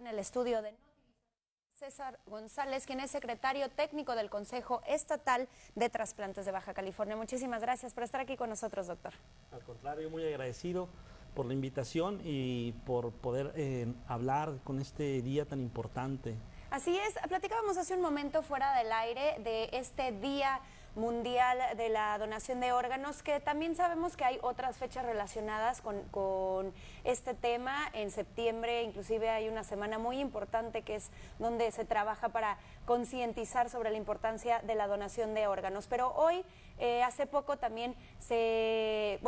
En el estudio de César González, quien es secretario técnico del Consejo Estatal de Trasplantes de Baja California. Muchísimas gracias por estar aquí con nosotros, doctor. Al contrario, muy agradecido por la invitación y por poder hablar con este día tan importante. Así es, platicábamos hace un momento fuera del aire de este Día Mundial de la Donación de Órganos, que también sabemos que hay otras fechas relacionadas con este tema. En septiembre inclusive hay una semana muy importante que es donde se trabaja para concientizar sobre la importancia de la donación de órganos. Pero hoy, hace poco también se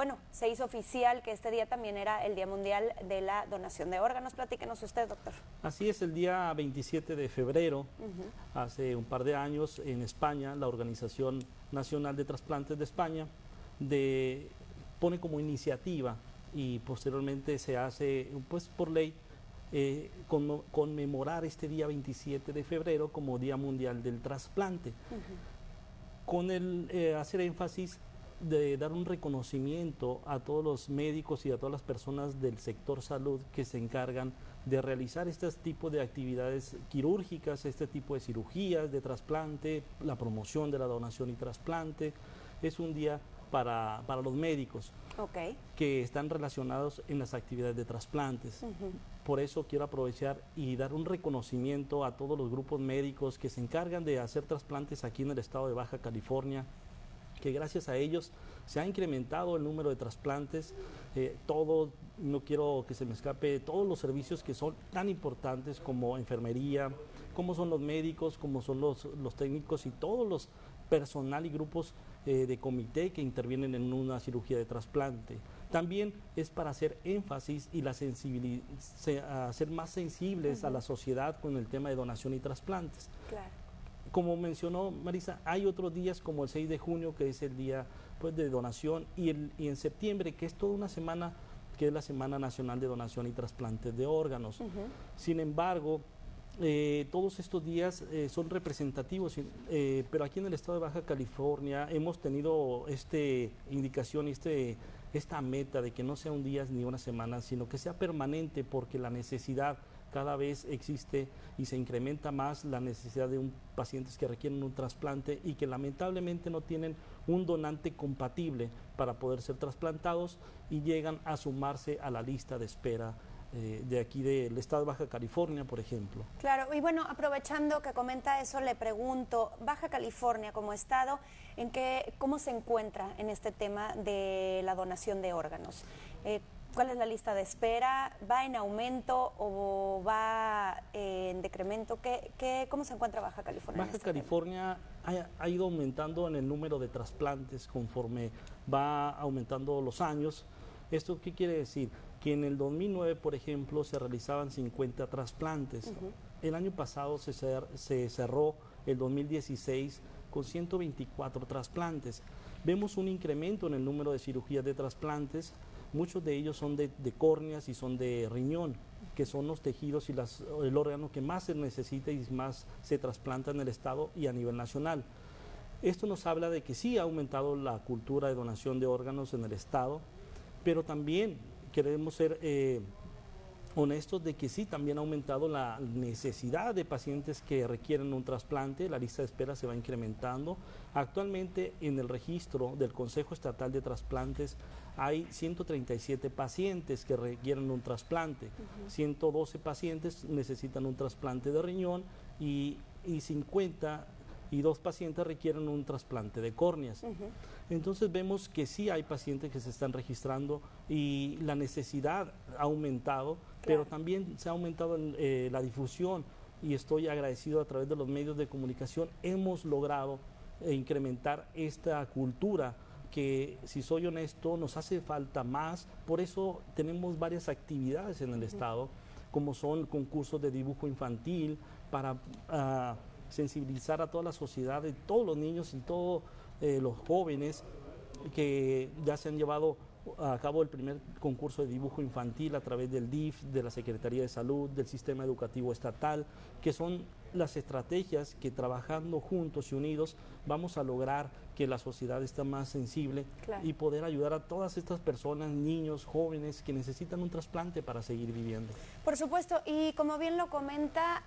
hizo oficial que este día también era el Día Mundial de la Donación de Órganos. Platíquenos usted, doctor. Así es, el día 27 de febrero, hace un par de años, en España, la Organización Nacional de Trasplantes de España pone como iniciativa y posteriormente se hace, pues por ley, conmemorar este día 27 de febrero como Día Mundial del Trasplante, con el hacer énfasis de dar un reconocimiento a todos los médicos y a todas las personas del sector salud que se encargan de realizar este tipo de actividades quirúrgicas, este tipo de cirugías de trasplante, la promoción de la donación y trasplante. Es un día para los médicos que están relacionados en las actividades de trasplantes. Por eso quiero aprovechar y dar un reconocimiento a todos los grupos médicos que se encargan de hacer trasplantes aquí en el estado de Baja California, que gracias a ellos se ha incrementado el número de trasplantes, no quiero que se me escape, todos los servicios que son tan importantes como enfermería, como son los médicos, como son los técnicos y todos los personal y grupos de comité que intervienen en una cirugía de trasplante. También es para hacer énfasis y hacer más sensibles a la sociedad con el tema de donación y trasplantes. Claro. Como mencionó Marisa, hay otros días como el 6 de junio, que es el día pues, de donación, y en septiembre, que es toda una semana, que es la Semana Nacional de Donación y Trasplantes de Órganos. Sin embargo, todos estos días son representativos, pero aquí en el estado de Baja California hemos tenido indicación y esta meta de que no sea un día ni una semana, sino que sea permanente, porque la necesidad cada vez existe y se incrementa más la necesidad de pacientes que requieren un trasplante y que lamentablemente no tienen un donante compatible para poder ser trasplantados y llegan a sumarse a la lista de espera de aquí del estado de Baja California, por ejemplo. Claro, y bueno, aprovechando que comenta eso, le pregunto, Baja California como estado, ¿cómo se encuentra en este tema de la donación de órganos? ¿Cuál es la lista de espera? ¿Va en aumento o va en decremento? ¿Cómo se encuentra Baja California? Baja California ha ido aumentando en el número de trasplantes conforme va aumentando los años. ¿Esto qué quiere decir? Que en el 2009, por ejemplo, se realizaban 50 trasplantes. El año pasado se cerró el 2016 con 124 trasplantes. Vemos un incremento en el número de cirugías de trasplantes. Muchos de ellos son de córneas y son de riñón, que son los tejidos y el órgano que más se necesita y más se trasplanta en el estado y a nivel nacional. Esto nos habla de que sí ha aumentado la cultura de donación de órganos en el estado, pero también queremos ser honestos de que sí, también ha aumentado la necesidad de pacientes que requieren un trasplante. La lista de espera se va incrementando. Actualmente en el registro del Consejo Estatal de Trasplantes hay 137 pacientes que requieren un trasplante, 112 pacientes necesitan un trasplante de riñón y 52 pacientes requieren un trasplante de córneas. Entonces vemos que sí hay pacientes que se están registrando y la necesidad ha aumentado, pero también se ha aumentado la difusión y estoy agradecido a través de los medios de comunicación. Hemos logrado incrementar esta cultura que, si soy honesto, nos hace falta más. Por eso tenemos varias actividades en el estado, como son concursos de dibujo infantil para sensibilizar a toda la sociedad, de todos los niños y todos los jóvenes que ya se han llevado a cabo el primer concurso de dibujo infantil a través del DIF, de la Secretaría de Salud, del Sistema Educativo Estatal, que son las estrategias que trabajando juntos y unidos vamos a lograr que la sociedad esté más sensible Claro. y poder ayudar a todas estas personas, niños, jóvenes que necesitan un trasplante para seguir viviendo. Por supuesto, y como bien lo comenta,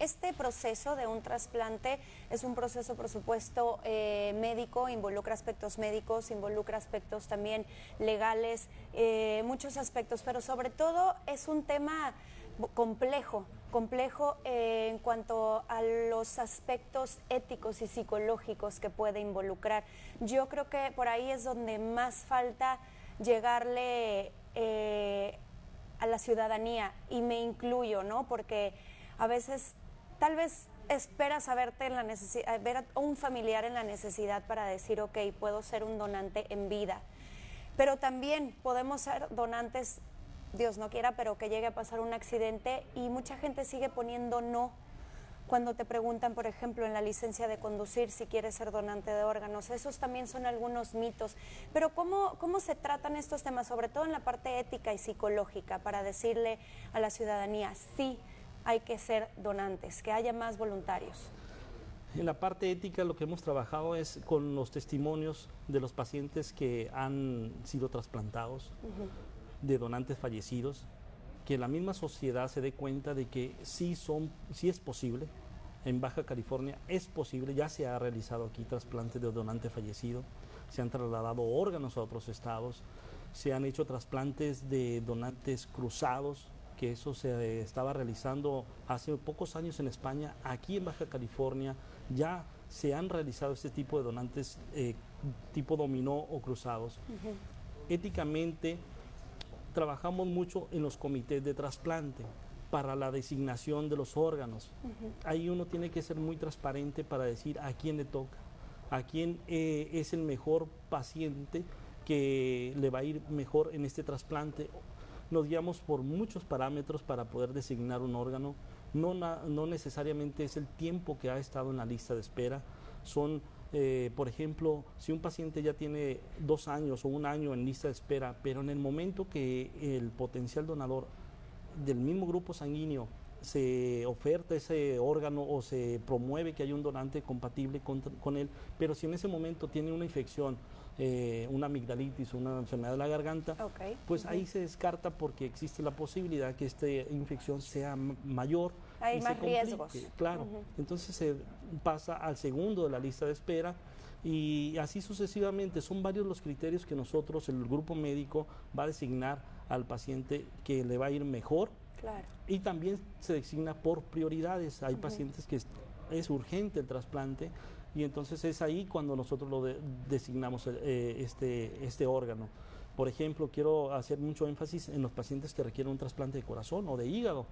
este proceso de un trasplante es un proceso, por supuesto, médico, involucra aspectos médicos, involucra aspectos también legales, muchos aspectos, pero sobre todo es un tema complejo en cuanto a los aspectos éticos y psicológicos que puede involucrar. Yo creo que por ahí es donde más falta llegarle a la ciudadanía, y me incluyo, ¿no? Porque a veces tal vez esperas a verte en la necesidad, ver a un familiar en la necesidad para decir, ok, puedo ser un donante en vida, pero también podemos ser donantes, Dios no quiera, pero que llegue a pasar un accidente, y mucha gente sigue poniendo no cuando te preguntan, por ejemplo, en la licencia de conducir si quieres ser donante de órganos. Esos también son algunos mitos. Pero ¿cómo se tratan estos temas, sobre todo en la parte ética y psicológica, para decirle a la ciudadanía, sí, hay que ser donantes, que haya más voluntarios? En la parte ética lo que hemos trabajado es con los testimonios de los pacientes que han sido trasplantados, de donantes fallecidos, que la misma sociedad se dé cuenta de que sí es posible. En Baja California es posible, ya se ha realizado aquí trasplantes de donante fallecido, se han trasladado órganos a otros estados, se han hecho trasplantes de donantes cruzados, que eso se estaba realizando hace pocos años en España. Aquí en Baja California ya se han realizado este tipo de donantes tipo dominó o cruzados. Éticamente, trabajamos mucho en los comités de trasplante para la designación de los órganos. Ahí uno tiene que ser muy transparente para decir a quién le toca, a quién es el mejor paciente que le va a ir mejor en este trasplante. Nos guiamos por muchos parámetros para poder designar un órgano. No necesariamente es el tiempo que ha estado en la lista de espera. Son, por ejemplo, si un paciente ya tiene 2 años o 1 año en lista de espera, pero en el momento que el potencial donador del mismo grupo sanguíneo se oferta ese órgano o se promueve que hay un donante compatible con él, pero si en ese momento tiene una infección, una amigdalitis, una enfermedad de la garganta, pues ahí se descarta porque existe la posibilidad que esta infección sea mayor. Hay más riesgos. Claro, entonces se pasa al segundo de la lista de espera y así sucesivamente. Son varios los criterios que nosotros, el grupo médico, va a designar al paciente que le va a ir mejor. Claro. Y también se designa por prioridades. Hay pacientes que es urgente el trasplante y entonces es ahí cuando nosotros lo designamos este órgano. Por ejemplo, quiero hacer mucho énfasis en los pacientes que requieren un trasplante de corazón o de hígado.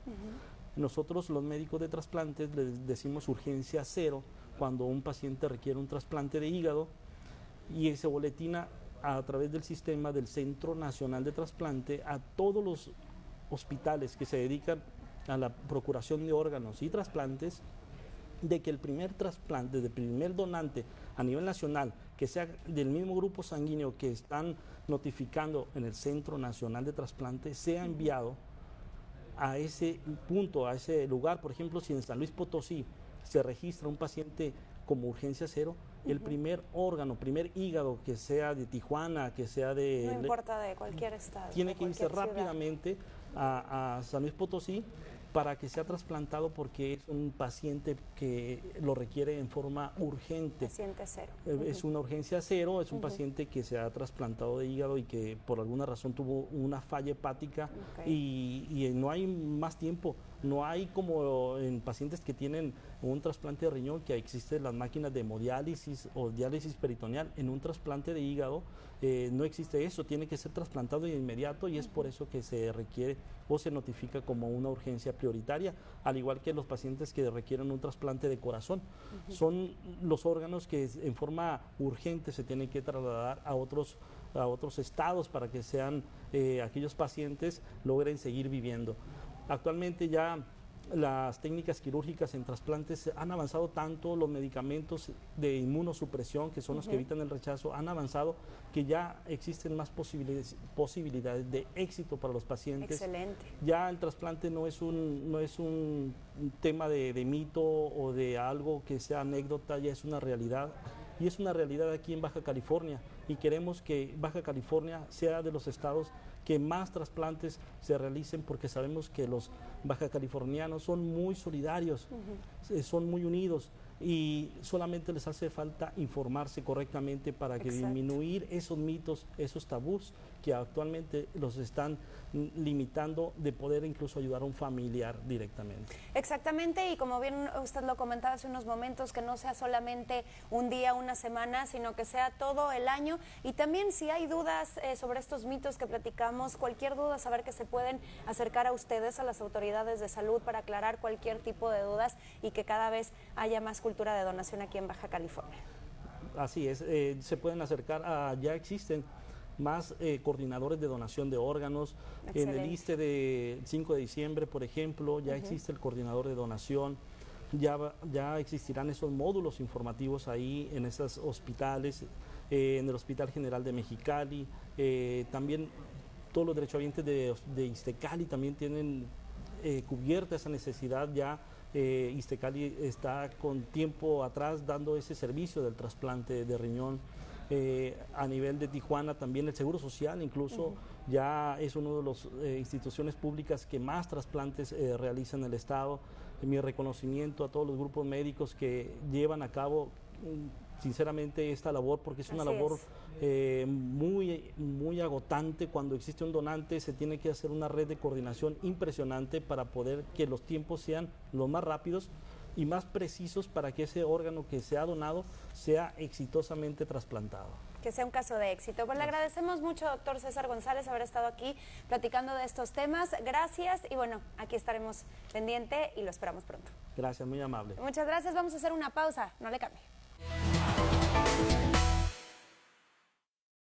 Nosotros, los médicos de trasplantes, les decimos urgencia 0 cuando un paciente requiere un trasplante de hígado, y se boletina a través del sistema del Centro Nacional de Trasplante a todos los hospitales que se dedican a la procuración de órganos y trasplantes, de que el primer trasplante, del primer donante a nivel nacional, que sea del mismo grupo sanguíneo que están notificando en el Centro Nacional de Trasplante, sea enviado a ese punto, a ese lugar. Por ejemplo, si en San Luis Potosí se registra un paciente como urgencia 0, el primer órgano, primer hígado, que sea de Tijuana, que sea de... No importa, de cualquier estado. Tiene que irse rápidamente a San Luis Potosí para que sea trasplantado, porque es un paciente que lo requiere en forma urgente. Paciente 0. Es una urgencia 0, es un paciente que se ha trasplantado de hígado y que por alguna razón tuvo una falla hepática y no hay más tiempo. No hay como en pacientes que tienen un trasplante de riñón, que existen las máquinas de hemodiálisis o diálisis peritoneal. En un trasplante de hígado no existe eso, tiene que ser trasplantado de inmediato, y es por eso que se requiere o se notifica como una urgencia prioritaria, al igual que los pacientes que requieren un trasplante de corazón. Son los órganos que en forma urgente se tienen que trasladar a otros estados para que sean aquellos pacientes logren seguir viviendo. Actualmente ya las técnicas quirúrgicas en trasplantes han avanzado tanto, los medicamentos de inmunosupresión, que son los que evitan el rechazo, han avanzado que ya existen más posibilidades de éxito para los pacientes. Excelente. Ya el trasplante no es un tema de mito o de algo que sea anécdota, ya es una realidad. Y es una realidad aquí en Baja California, y queremos que Baja California sea de los estados que más trasplantes se realicen, porque sabemos que los baja californianos son muy solidarios, son muy unidos, y solamente les hace falta informarse correctamente para que disminuir esos mitos, esos tabús que actualmente los están limitando de poder incluso ayudar a un familiar directamente. Exactamente, y como bien usted lo comentaba hace unos momentos, que no sea solamente un día, una semana, sino que sea todo el año. Y también, si hay dudas sobre estos mitos que platicamos, cualquier duda, saber que se pueden acercar a ustedes, a las autoridades de salud, para aclarar cualquier tipo de dudas, y que cada vez haya más cultura de donación aquí en Baja California. Así es, se pueden acercar ya existen más coordinadores de donación de órganos. Excelente. En el ISSSTE de 5 de diciembre, por ejemplo, ya existe el coordinador de donación, ya existirán esos módulos informativos ahí en esos hospitales, en el Hospital General de Mexicali, también todos los derechohabientes de Iztecali también tienen cubierta esa necesidad ya. Iztecali está con tiempo atrás dando ese servicio del trasplante de riñón. A nivel de Tijuana también el Seguro Social incluso ya es una de las instituciones públicas que más trasplantes realiza en el estado. Mi reconocimiento a todos los grupos médicos que llevan a cabo sinceramente esta labor, porque es una labor muy agotante. Cuando existe un donante se tiene que hacer una red de coordinación impresionante para poder que los tiempos sean los más rápidos y más precisos, para que ese órgano que se ha donado sea exitosamente trasplantado. Que sea un caso de éxito. Pues le agradecemos mucho, doctor César González, haber estado aquí platicando de estos temas. Gracias, y bueno, aquí estaremos pendiente y lo esperamos pronto. Gracias, muy amable. Muchas gracias, vamos a hacer una pausa, no le cambie.